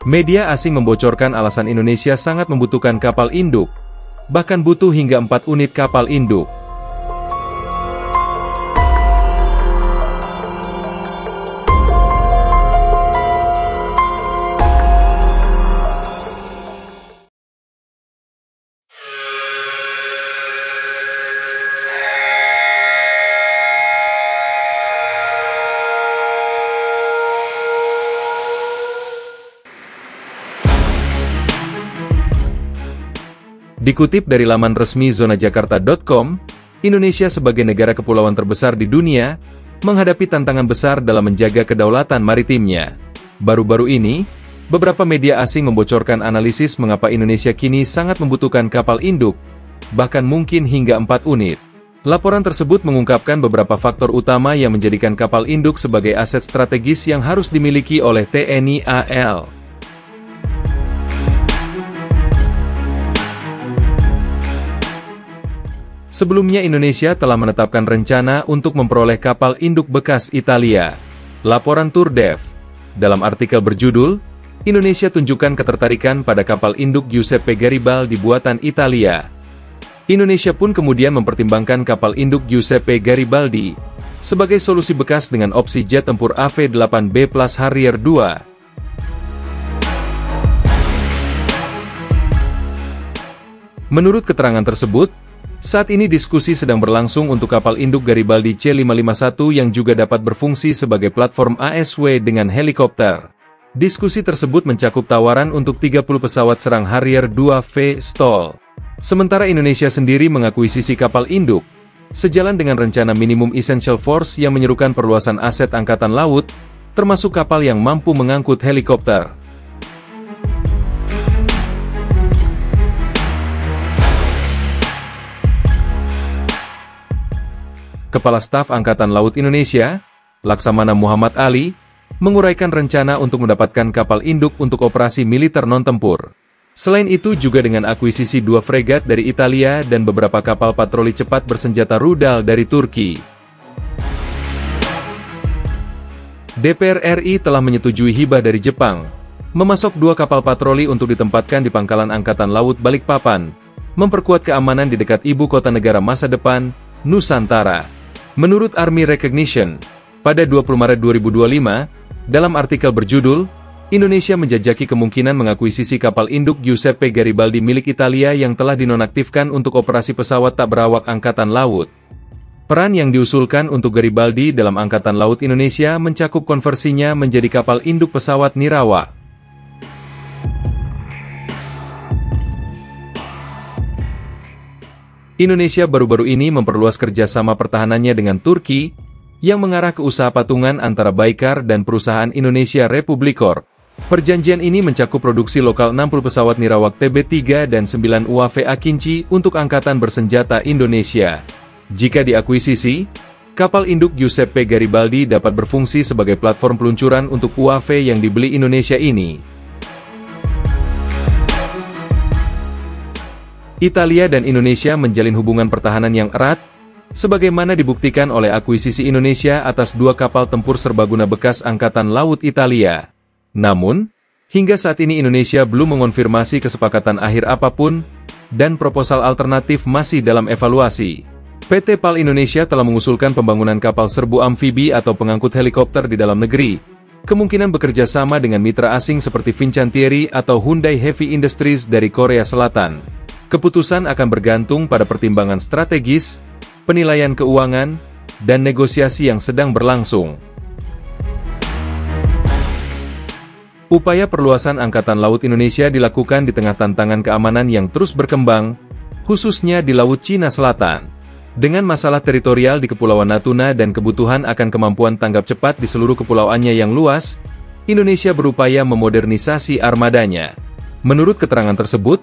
Media asing membocorkan alasan Indonesia sangat membutuhkan kapal induk, bahkan butuh hingga 4 unit kapal induk. Dikutip dari laman resmi zonajakarta.com, Indonesia sebagai negara kepulauan terbesar di dunia, menghadapi tantangan besar dalam menjaga kedaulatan maritimnya. Baru-baru ini, beberapa media asing membocorkan analisis mengapa Indonesia kini sangat membutuhkan kapal induk, bahkan mungkin hingga 4 unit. Laporan tersebut mengungkapkan beberapa faktor utama yang menjadikan kapal induk sebagai aset strategis yang harus dimiliki oleh TNI AL. Sebelumnya Indonesia telah menetapkan rencana untuk memperoleh kapal induk bekas Italia. Laporan Turdev. Dalam artikel berjudul, Indonesia tunjukkan ketertarikan pada kapal induk Giuseppe Garibaldi buatan Italia. Indonesia pun kemudian mempertimbangkan kapal induk Giuseppe Garibaldi sebagai solusi bekas dengan opsi jet tempur AV-8B Plus Harrier II. Menurut keterangan tersebut, saat ini diskusi sedang berlangsung untuk kapal induk Garibaldi C551 yang juga dapat berfungsi sebagai platform ASW dengan helikopter. Diskusi tersebut mencakup tawaran untuk 30 pesawat serang Harrier II V STOL. Sementara Indonesia sendiri mengakuisisi kapal induk, sejalan dengan rencana minimum essential force yang menyerukan perluasan aset angkatan laut, termasuk kapal yang mampu mengangkut helikopter. Kepala Staf Angkatan Laut Indonesia, Laksamana Muhammad Ali, menguraikan rencana untuk mendapatkan kapal induk untuk operasi militer non-tempur. Selain itu juga dengan akuisisi 2 fregat dari Italia dan beberapa kapal patroli cepat bersenjata rudal dari Turki. DPR RI telah menyetujui hibah dari Jepang, memasok 2 kapal patroli untuk ditempatkan di Pangkalan Angkatan Laut Balikpapan, memperkuat keamanan di dekat ibu kota negara masa depan, Nusantara. Menurut Army Recognition, pada 20 Maret 2025, dalam artikel berjudul, Indonesia menjajaki kemungkinan mengakuisisi kapal induk Giuseppe Garibaldi milik Italia yang telah dinonaktifkan untuk operasi pesawat tak berawak Angkatan Laut. Peran yang diusulkan untuk Garibaldi dalam Angkatan Laut Indonesia mencakup konversinya menjadi kapal induk pesawat nirawak. Indonesia baru-baru ini memperluas kerjasama pertahanannya dengan Turki, yang mengarah ke usaha patungan antara Baykar dan perusahaan Indonesia Republic Corp. Perjanjian ini mencakup produksi lokal 60 pesawat nirawak TB3 dan 9 UAV Akinci untuk Angkatan Bersenjata Indonesia. Jika diakuisisi, kapal induk Giuseppe Garibaldi dapat berfungsi sebagai platform peluncuran untuk UAV yang dibeli Indonesia ini. Italia dan Indonesia menjalin hubungan pertahanan yang erat, sebagaimana dibuktikan oleh akuisisi Indonesia atas 2 kapal tempur serbaguna bekas Angkatan Laut Italia. Namun, hingga saat ini Indonesia belum mengonfirmasi kesepakatan akhir apapun, dan proposal alternatif masih dalam evaluasi. PT PAL Indonesia telah mengusulkan pembangunan kapal serbu amfibi atau pengangkut helikopter di dalam negeri, kemungkinan bekerja sama dengan mitra asing seperti Fincantieri atau Hyundai Heavy Industries dari Korea Selatan. Keputusan akan bergantung pada pertimbangan strategis, penilaian keuangan, dan negosiasi yang sedang berlangsung. Upaya perluasan Angkatan Laut Indonesia dilakukan di tengah tantangan keamanan yang terus berkembang, khususnya di Laut Cina Selatan. Dengan masalah teritorial di Kepulauan Natuna dan kebutuhan akan kemampuan tanggap cepat di seluruh kepulauannya yang luas, Indonesia berupaya memodernisasi armadanya. Menurut keterangan tersebut,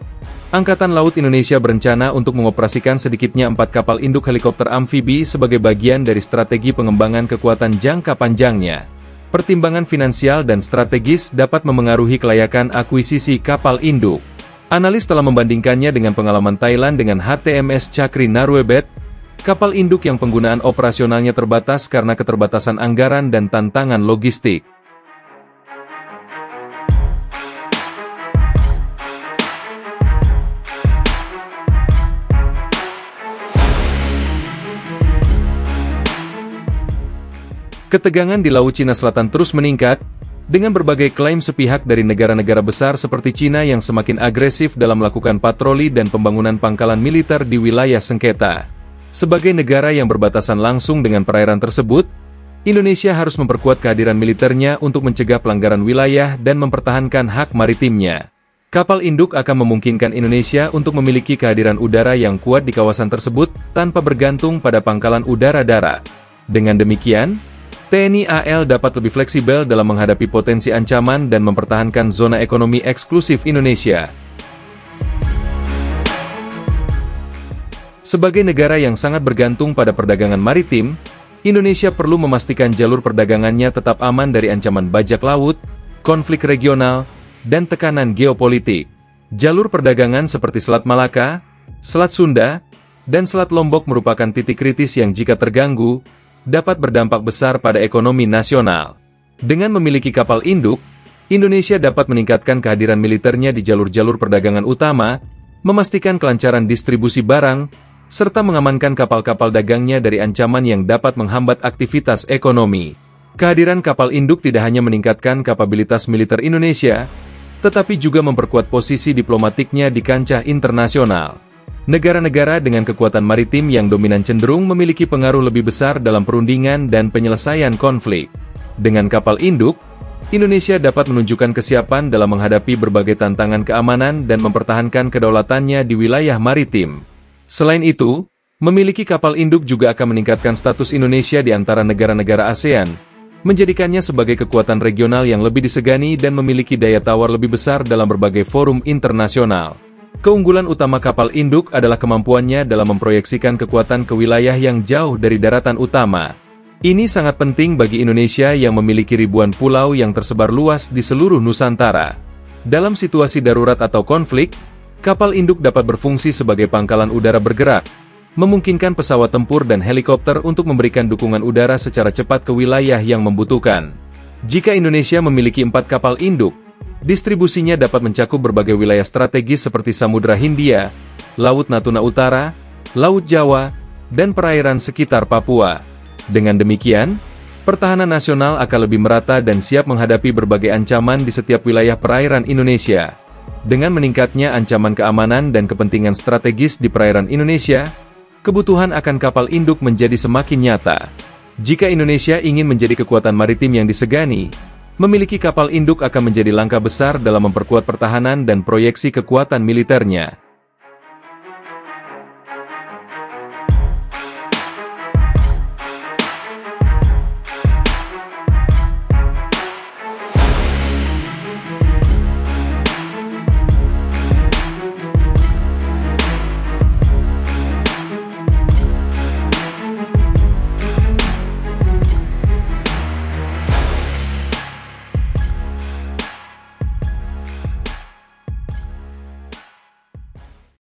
Angkatan Laut Indonesia berencana untuk mengoperasikan sedikitnya 4 kapal induk helikopter amfibi sebagai bagian dari strategi pengembangan kekuatan jangka panjangnya. Pertimbangan finansial dan strategis dapat memengaruhi kelayakan akuisisi kapal induk. Analis telah membandingkannya dengan pengalaman Thailand dengan HTMS Chakri Naruebet, kapal induk yang penggunaan operasionalnya terbatas karena keterbatasan anggaran dan tantangan logistik. Ketegangan di Laut Cina Selatan terus meningkat, dengan berbagai klaim sepihak dari negara-negara besar seperti Cina yang semakin agresif dalam melakukan patroli dan pembangunan pangkalan militer di wilayah sengketa. Sebagai negara yang berbatasan langsung dengan perairan tersebut, Indonesia harus memperkuat kehadiran militernya untuk mencegah pelanggaran wilayah dan mempertahankan hak maritimnya. Kapal induk akan memungkinkan Indonesia untuk memiliki kehadiran udara yang kuat di kawasan tersebut tanpa bergantung pada pangkalan udara darat. Dengan demikian, TNI AL dapat lebih fleksibel dalam menghadapi potensi ancaman dan mempertahankan zona ekonomi eksklusif Indonesia. Sebagai negara yang sangat bergantung pada perdagangan maritim, Indonesia perlu memastikan jalur perdagangannya tetap aman dari ancaman bajak laut, konflik regional, dan tekanan geopolitik. Jalur perdagangan seperti Selat Malaka, Selat Sunda, dan Selat Lombok merupakan titik kritis yang jika terganggu, dapat berdampak besar pada ekonomi nasional. Dengan memiliki kapal induk, Indonesia dapat meningkatkan kehadiran militernya di jalur-jalur perdagangan utama, memastikan kelancaran distribusi barang, serta mengamankan kapal-kapal dagangnya dari ancaman yang dapat menghambat aktivitas ekonomi. Kehadiran kapal induk tidak hanya meningkatkan kapabilitas militer Indonesia, tetapi juga memperkuat posisi diplomatiknya di kancah internasional. Negara-negara dengan kekuatan maritim yang dominan cenderung memiliki pengaruh lebih besar dalam perundingan dan penyelesaian konflik. Dengan kapal induk, Indonesia dapat menunjukkan kesiapan dalam menghadapi berbagai tantangan keamanan dan mempertahankan kedaulatannya di wilayah maritim. Selain itu, memiliki kapal induk juga akan meningkatkan status Indonesia di antara negara-negara ASEAN, menjadikannya sebagai kekuatan regional yang lebih disegani dan memiliki daya tawar lebih besar dalam berbagai forum internasional. Keunggulan utama kapal induk adalah kemampuannya dalam memproyeksikan kekuatan ke wilayah yang jauh dari daratan utama. Ini sangat penting bagi Indonesia yang memiliki ribuan pulau yang tersebar luas di seluruh Nusantara. Dalam situasi darurat atau konflik, kapal induk dapat berfungsi sebagai pangkalan udara bergerak, memungkinkan pesawat tempur dan helikopter untuk memberikan dukungan udara secara cepat ke wilayah yang membutuhkan. Jika Indonesia memiliki 4 kapal induk, distribusinya dapat mencakup berbagai wilayah strategis seperti Samudra Hindia, Laut Natuna Utara, Laut Jawa, dan perairan sekitar Papua. Dengan demikian, pertahanan nasional akan lebih merata dan siap menghadapi berbagai ancaman di setiap wilayah perairan Indonesia. Dengan meningkatnya ancaman keamanan dan kepentingan strategis di perairan Indonesia, kebutuhan akan kapal induk menjadi semakin nyata. Jika Indonesia ingin menjadi kekuatan maritim yang disegani, memiliki kapal induk akan menjadi langkah besar dalam memperkuat pertahanan dan proyeksi kekuatan militernya.